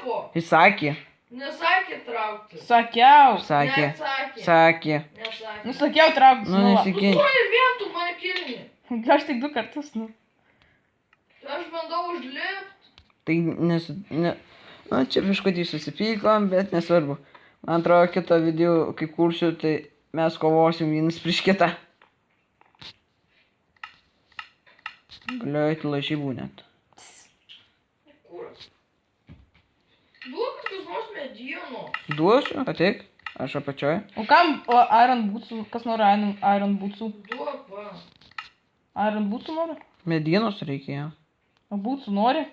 Sako. Jis sakė. Nesakė traukti. Sakiau. Sakė. Neatsakė. Sakė. Nesakė. Nu, sakiau traukti. Nu, nesiginti. Nustoji vien tu mane kilni. Aš tik 2 kartus, nu. Aš bandau užlipti. Tai ne... Na, čia biškutį susipykom, bet nesvarbu. Man atrodo, kitą video, kai kursiu, tai mes kovosim vienas prieš kitą. Galiu eiti lažybų net. Kur? Duok kas nors medienos. Duosiu, ateik. Aš apačioje. O kam Iron Bootsų? Kas nori Iron Bootsų? Duok, va. Iron Bootsų nori? Medienos reikėjo. O Bootsų nori?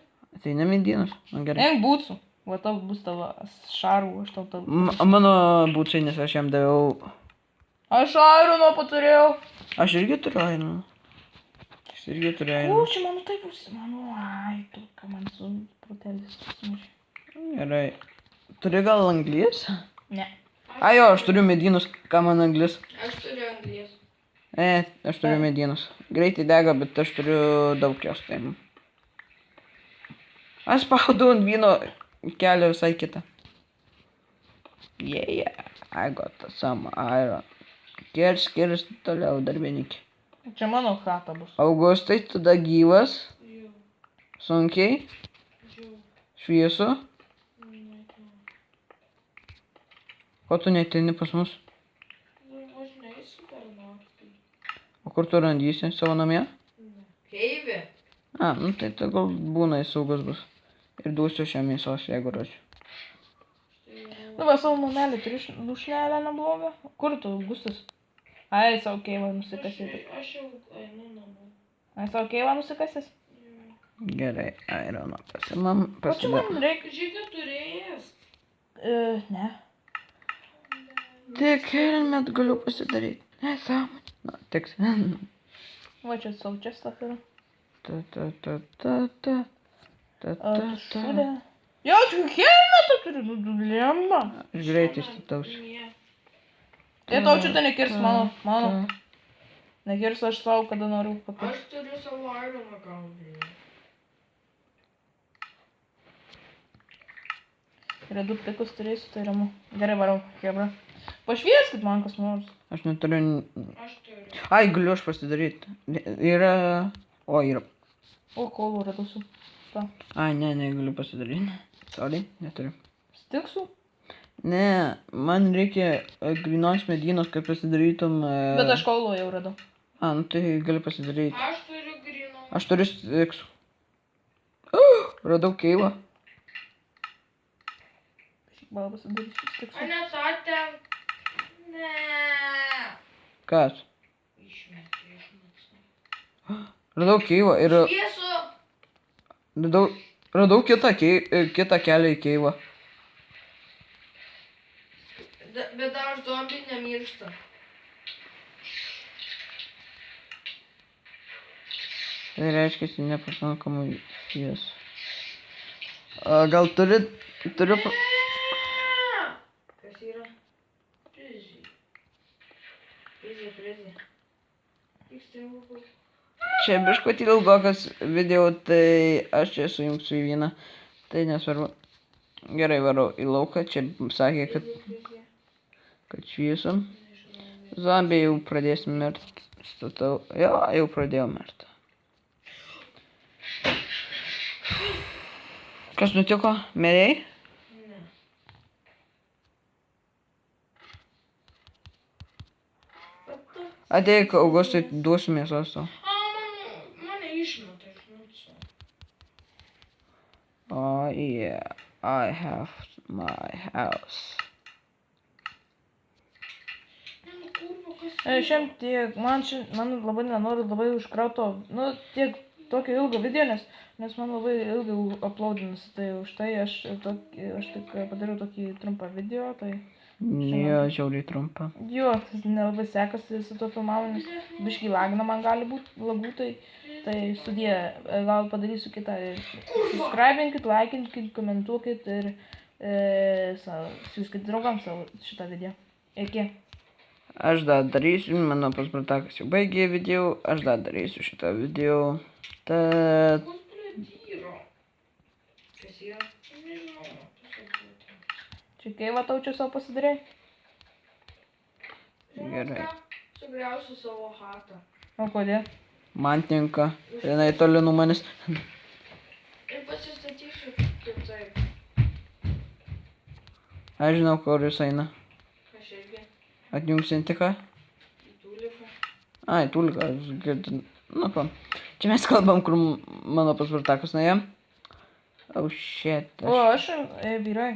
Tai ne medienos. Nu, gerai. Eink Bootsų. Va tau bus tavo šarų, aš tau tau. Mano būčiai, nes aš jam daviau. Aš Irono paturėjau. Aš irgi turiu Ironą. Aš irgi turiu O, Ironą. čia mano taip bus. Mano, ai, tu, ką man su protelis susimušė. Gerai. Turi gal anglis? Ne. Ai jo, aš turiu medynus. Ką man anglis? Aš turiu anglies. Aš turiu medynus. Greitai dega, bet aš turiu daug jos. Tai... Aš spaudau ant vyno kelią visai kitą. Yeah, I got some iron. Kirs toliau darbininkė. Čia mano chata bus. Augustai, tada gyvas. Jau. Sunkiai. Jau. Šviesu. Ko tu neteini pas mus? Aš neįsiu per naktį. O kur tu randysi? Savo namie? Keivė. Nu tai gal būna jis saugus bus. Ir duosiu šią mėsos, jeigu rašiu. Nu va, savo namelį turi dušnelę neblogą. Kur tu, Augustas? Ai, savo keivą nusikasyti. Aš jau einu namo. Ai, savo keivą nusikasęs? Gerai, Ironą pasimam. O čia man reikia. Žyga turėjęs. Ne. Tik helmet galiu pasidaryti. Nesąmonė. Na, tiks. Va, čia savo čestas yra. Ta. O, tu šūdė. Jo, tu helmetą turi, nu, lemba. Aš greitai statausiu. Ne. Tai tau čia nekirs mano. Nekirs aš savo, kada noriu Aš pakirsti. turiu savo Ironą kaulį. Yra 2 pikus turėsiu, tai ramu. Gerai, varau, hebra. Pašvieskit man kas nors. Aš neturiu... Aš turiu. Ai, galiu aš pasidaryti. Yra... O, yra. O, kolų radusiu. Ta. Ai, ne, negaliu pasidaryti. Sorry, neturiu. Stiksų? Ne, man reikia grynos medienos, kad pasidarytum... Bet aš kolų jau radau. Nu tai gali pasidaryti. Aš turiu grino. Aš turiu stiksų. Radau keivą. Šiek gal pasidarysiu stiksų. A ne tą ten. Ne. Kas? Išmetė. Radau keivą ir... Šviesu. Radau kitą kelią į keivą. Bet aš zombiai nemiršta. Tai reiškia, nepakankamai šviesų. Gal turiu... Kas yra? Prizai. Prizai. Tik stebuklas. Čia biškutį ilgokas video, tai aš čia sujungsiu į vieną. Tai nesvarbu. Gerai, varau į lauką. Čia sakė, kad šviesu. Zombiai jau pradės mirt. Statau. Jo, jau pradėjau mirt. Kas nutiko? Mirėjai? Ne. Ateik, Augustai, duosiu mėsos tau. Mane išmeta iš mūsų. Oh yeah, I have my house. Šiam tiek, man labai nenoriu labai užkrauto, nu, tiek tokio ilgo video, nes man labai ilgai uploadinas, tai už tai aš tik padariau tokį trumpą video, tai... Jo, žiauriai trumpą. Jo, nelabai sekasi su to filmavimu, nes biškai lagina man gali būti lagų, tai studija, gal padarysiu kitą. Subscribinkit, laikinkit, komentuokit ir siūskit draugams savo šitą video. Iki. Aš dar darysiu, mano paspartakas jau baigė video, aš dar darysiu šitą video. Tad... Kas yra? Kas yra? Nežinau. Čia keivą tau čia savo pasidarėjai? Gerai. Sugriausiu savo chatą. O kodėl? Man tinka. Jinai toli nuo manęs. Ir pasistatysiu kitaip. Aš žinau, kur jis eina. Aš irgi. Atjungsinti ką? Į tuliką. Ai, tulika, aš girdžiu. Nu, ko. Čia mes kalbam, kur mano pasvartakas nuėjo. Oh, shit. O, aš, vyrai.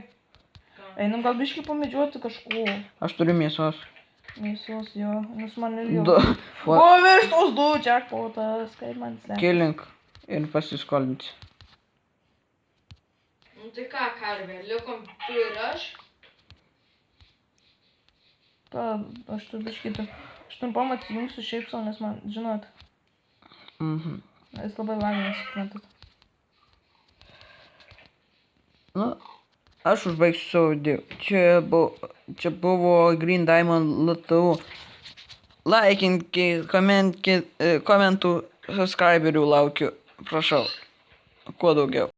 Einam gal biškį pamedžiuoti kažko. Aš turiu mėsos. Mėsos, jo. Nes man ilgiau. Du. O, vištos du, jackpotas, kaip man sekasi. Kilink ir pasiskolinti. Nu tai ką, karvė, likom tu ir aš. Aš tu biškį, aš trumpam atsijungsiu šiaip savo, nes man, žinot, Mhm. jis labai laginas, suprantat. Nu, aš užbaigsiu savo video. Čia buvo Green Diamond LTU. Laikinkit, komentų, subscriberių laukiu. Prašau. Kuo daugiau.